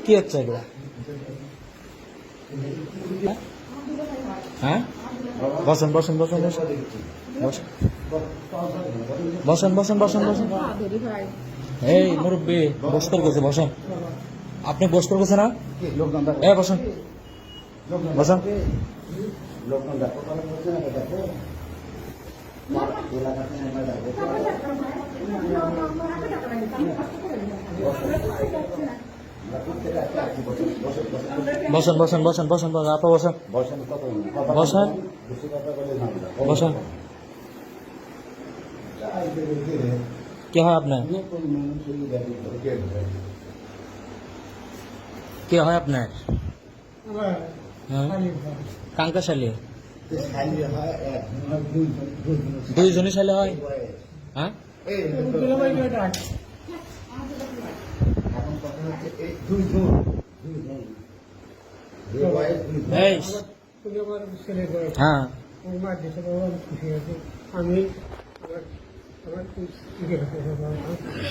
কি হচ্ছে এগুলা? হ্যাঁ, বসেন বসেন বসেন বসেন বসেন বসেন বসেন বসেন। এই মুরব্বী বসতে গেছে, বসেন। আপনি বসতে গেছে না? এ বসেন বসেন। বসেন বসেন বসেন বসেন বসেন, আপা বসেন বসেন বসেন। কি হয় আপনার? কি হয় আপনার? কাঙ্কা শালি? দুইজনই শালি হয়? হ্যাঁ, হ্যাঁ,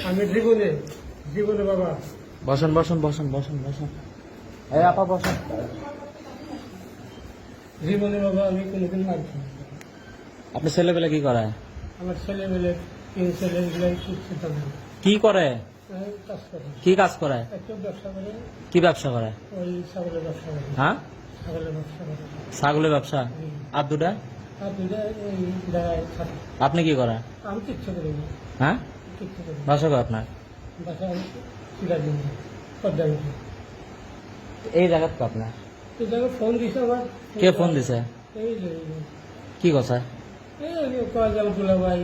আমি জীবনে জীবনে বাবা বসেন বসেন বসেন বসেন বসেন। এই আপা বসেন। জীবনে বাবা আমি কোনোদিন মারছি না। আপনি ছেলেবেলা কি করে? আমার ছেলে মেলে তিন ছেলে এগুলাই কি করে? কাজ করে, কি কাজ করে? একটু ব্যবসা করে, কি ব্যবসা করে? ওই ছাগলের ব্যবসা করে। হ্যাঁ, ছাগলের ব্যবসা করে। ছাগলের ব্যবসা। আর দুটা? আর দুটা এই জায়গায় থাকে। আপনি কি করেন? আমি কিচ্ছু করি না, হ্যাঁ, কিচ্ছু করি না। বাসা করে আপনার? বাসায় সিরাজি পদ্মায় এই জায়গা তো আপনার? এই জায়গায় ফোন দিছে আমার। কে ফোন দিছে? এই যে কি কথা? এই কয় যাও দুলা ভাই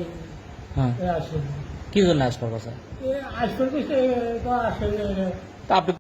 হ্যাঁ, আসেন, কি জন্য আসবার কথা? আসবেন কইছে আসেন। তা আপনি